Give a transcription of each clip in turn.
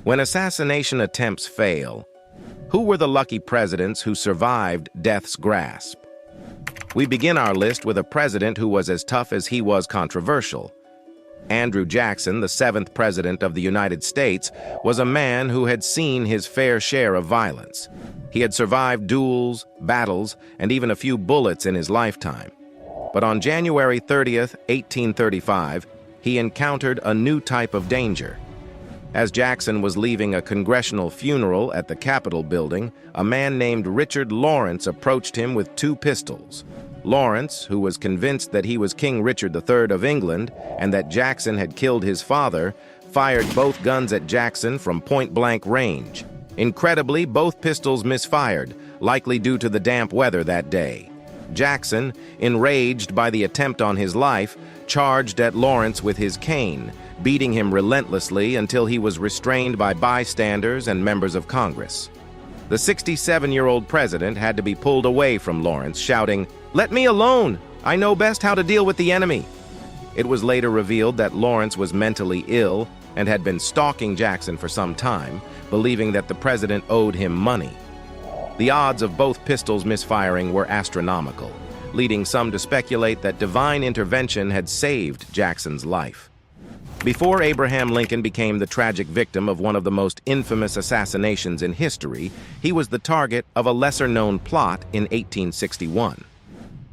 When assassination attempts fail, who were the lucky presidents who survived death's grasp? We begin our list with a president who was as tough as he was controversial. Andrew Jackson, the 7th President of the United States, was a man who had seen his fair share of violence. He had survived duels, battles, and even a few bullets in his lifetime. But on January 30th, 1835, he encountered a new type of danger. As Jackson was leaving a congressional funeral at the Capitol building, a man named Richard Lawrence approached him with 2 pistols. Lawrence, who was convinced that he was King Richard III of England and that Jackson had killed his father, fired both guns at Jackson from point-blank range. Incredibly, both pistols misfired, likely due to the damp weather that day. Jackson, enraged by the attempt on his life, charged at Lawrence with his cane, beating him relentlessly until he was restrained by bystanders and members of Congress. The 67-year-old president had to be pulled away from Lawrence, shouting, "Let me alone! I know best how to deal with the enemy." It was later revealed that Lawrence was mentally ill and had been stalking Jackson for some time, believing that the president owed him money. The odds of both pistols misfiring were astronomical, leading some to speculate that divine intervention had saved Jackson's life. Before Abraham Lincoln became the tragic victim of one of the most infamous assassinations in history, he was the target of a lesser-known plot in 1861.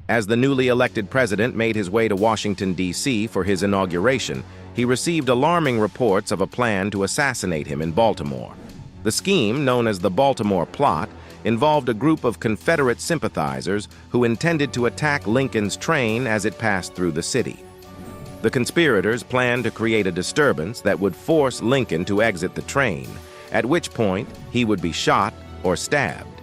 As the newly elected president made his way to Washington, D.C. for his inauguration, he received alarming reports of a plan to assassinate him in Baltimore. The scheme, known as the Baltimore Plot, involved a group of Confederate sympathizers who intended to attack Lincoln's train as it passed through the city. The conspirators planned to create a disturbance that would force Lincoln to exit the train, at which point he would be shot or stabbed.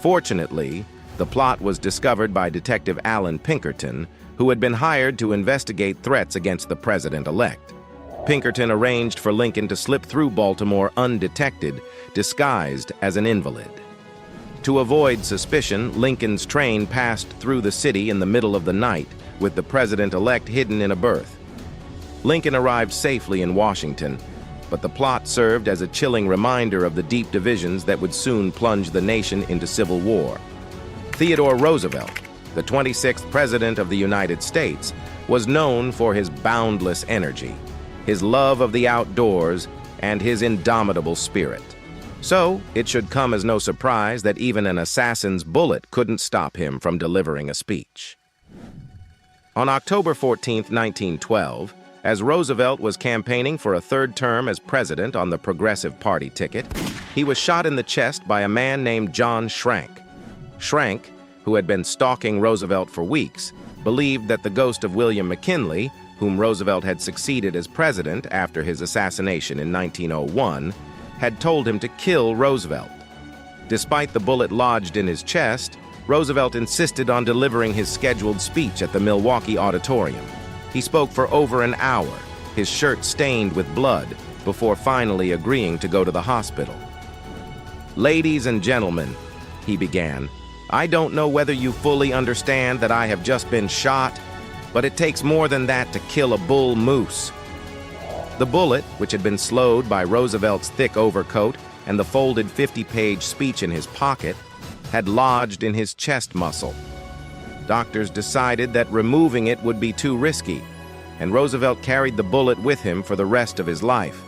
Fortunately, the plot was discovered by Detective Alan Pinkerton, who had been hired to investigate threats against the president-elect. Pinkerton arranged for Lincoln to slip through Baltimore undetected, disguised as an invalid. To avoid suspicion, Lincoln's train passed through the city in the middle of the night, with the president-elect hidden in a berth. Lincoln arrived safely in Washington, but the plot served as a chilling reminder of the deep divisions that would soon plunge the nation into civil war. Theodore Roosevelt, the 26th President of the United States, was known for his boundless energy, his love of the outdoors, and his indomitable spirit. So, it should come as no surprise that even an assassin's bullet couldn't stop him from delivering a speech. On October 14, 1912, as Roosevelt was campaigning for a 3rd term as president on the Progressive Party ticket, he was shot in the chest by a man named John Schrank. Schrank, who had been stalking Roosevelt for weeks, believed that the ghost of William McKinley, whom Roosevelt had succeeded as president after his assassination in 1901, had told him to kill Roosevelt. Despite the bullet lodged in his chest, Roosevelt insisted on delivering his scheduled speech at the Milwaukee Auditorium. He spoke for over an hour, his shirt stained with blood, before finally agreeing to go to the hospital. "Ladies and gentlemen," he began, "I don't know whether you fully understand that I have just been shot, but it takes more than that to kill a bull moose." The bullet, which had been slowed by Roosevelt's thick overcoat and the folded 50-page speech in his pocket, had lodged in his chest muscle. Doctors decided that removing it would be too risky, and Roosevelt carried the bullet with him for the rest of his life.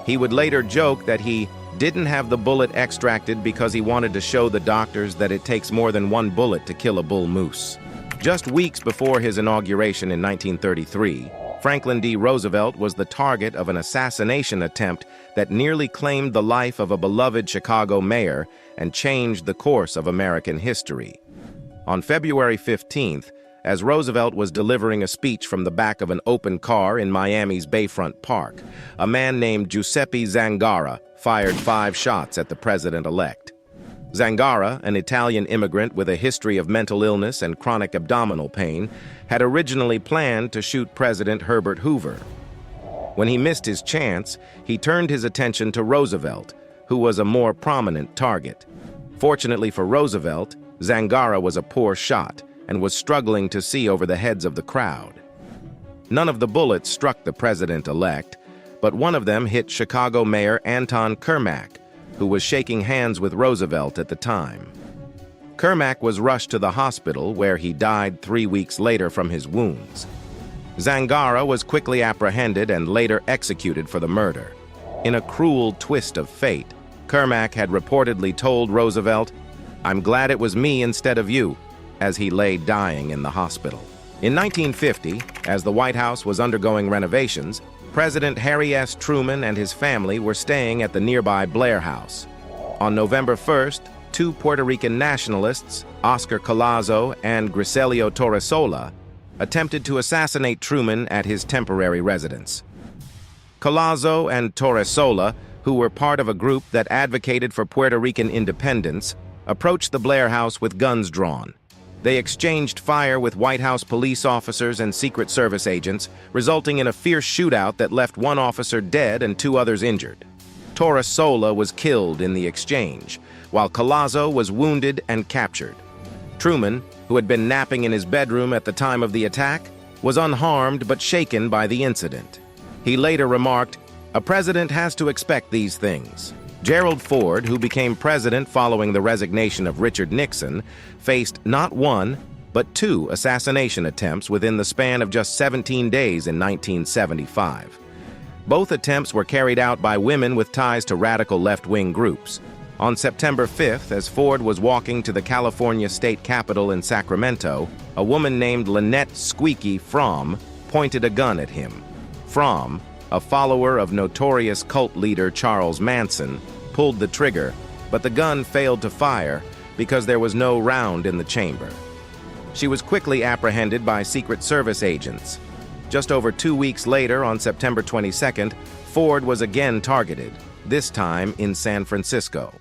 He would later joke that he didn't have the bullet extracted because he wanted to show the doctors that it takes more than one bullet to kill a bull moose. Just weeks before his inauguration in 1933, Franklin D. Roosevelt was the target of an assassination attempt that nearly claimed the life of a beloved Chicago mayor and changed the course of American history. On February 15th, as Roosevelt was delivering a speech from the back of an open car in Miami's Bayfront Park, a man named Giuseppe Zangara fired 5 shots at the president-elect. Zangara, an Italian immigrant with a history of mental illness and chronic abdominal pain, had originally planned to shoot President Herbert Hoover. When he missed his chance, he turned his attention to Roosevelt, who was a more prominent target. Fortunately for Roosevelt, Zangara was a poor shot and was struggling to see over the heads of the crowd. None of the bullets struck the president-elect, but one of them hit Chicago Mayor Anton Cermak, who was shaking hands with Roosevelt at the time. Cermak was rushed to the hospital, where he died 3 weeks later from his wounds. Zangara was quickly apprehended and later executed for the murder. In a cruel twist of fate, Cermak had reportedly told Roosevelt, "I'm glad it was me instead of you," as he lay dying in the hospital. In 1950, as the White House was undergoing renovations, President Harry S. Truman and his family were staying at the nearby Blair house. On November 1st, two Puerto Rican nationalists, Oscar Collazo and Griselio Torresola, attempted to assassinate Truman at his temporary residence. Collazo and Torresola, who were part of a group that advocated for Puerto Rican independence, approached the Blair house with guns drawn. They exchanged fire with White House police officers and Secret Service agents, resulting in a fierce shootout that left one officer dead and 2 others injured. Torresola was killed in the exchange, while Collazo was wounded and captured. Truman, who had been napping in his bedroom at the time of the attack, was unharmed but shaken by the incident. He later remarked, "A president has to expect these things." Gerald Ford, who became president following the resignation of Richard Nixon, faced not 1, but 2 assassination attempts within the span of just 17 days in 1975. Both attempts were carried out by women with ties to radical left-wing groups. On September 5th, as Ford was walking to the California state capitol in Sacramento, a woman named Lynette "Squeaky" Fromm pointed a gun at him. Fromm, a follower of notorious cult leader Charles Manson, pulled the trigger, but the gun failed to fire because there was no round in the chamber. She was quickly apprehended by Secret Service agents. Just over 2 weeks later, on September 22nd, Ford was again targeted, this time in San Francisco.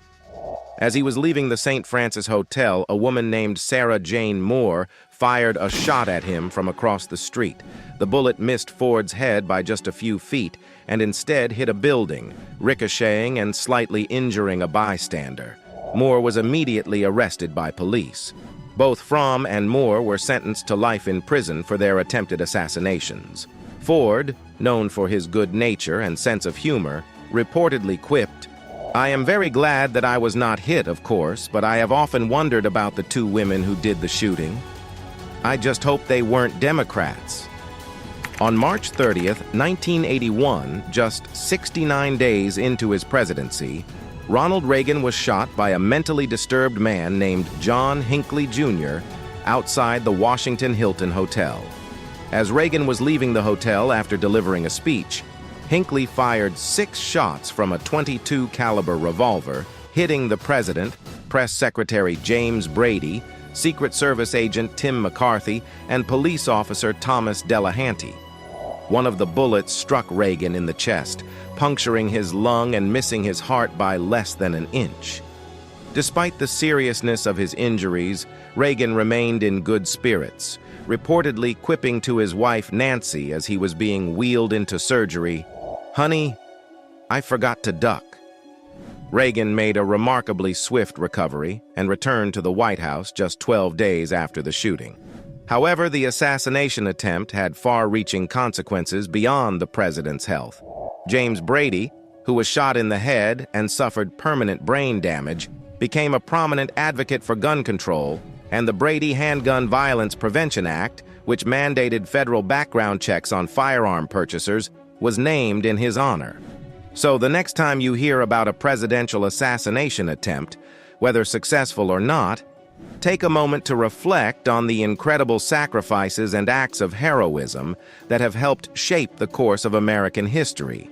As he was leaving the St. Francis Hotel, a woman named Sarah Jane Moore fired a shot at him from across the street. The bullet missed Ford's head by just a few feet and instead hit a building, ricocheting and slightly injuring a bystander. Moore was immediately arrested by police. Both Fromm and Moore were sentenced to life in prison for their attempted assassinations. Ford, known for his good nature and sense of humor, reportedly quipped, "I am very glad that I was not hit, of course, but I have often wondered about the 2 women who did the shooting. I just hope they weren't Democrats." On March 30th, 1981, just 69 days into his presidency, Ronald Reagan was shot by a mentally disturbed man named John Hinckley Jr. outside the Washington Hilton Hotel. As Reagan was leaving the hotel after delivering a speech, Hinckley fired 6 shots from a .22 caliber revolver, hitting the president, Press Secretary James Brady, Secret Service agent Tim McCarthy, and police officer Thomas Delahanty. One of the bullets struck Reagan in the chest, puncturing his lung and missing his heart by less than an inch. Despite the seriousness of his injuries, Reagan remained in good spirits, reportedly quipping to his wife Nancy as he was being wheeled into surgery, "Honey, I forgot to duck." Reagan made a remarkably swift recovery and returned to the White House just 12 days after the shooting. However, the assassination attempt had far-reaching consequences beyond the president's health. James Brady, who was shot in the head and suffered permanent brain damage, became a prominent advocate for gun control, and the Brady Handgun Violence Prevention Act, which mandated federal background checks on firearm purchasers, was named in his honor. So the next time you hear about a presidential assassination attempt, whether successful or not, take a moment to reflect on the incredible sacrifices and acts of heroism that have helped shape the course of American history.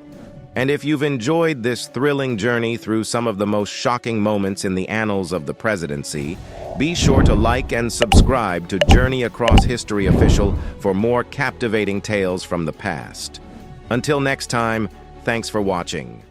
And if you've enjoyed this thrilling journey through some of the most shocking moments in the annals of the presidency, be sure to like and subscribe to Journey Across History Official for more captivating tales from the past. Until next time, thanks for watching.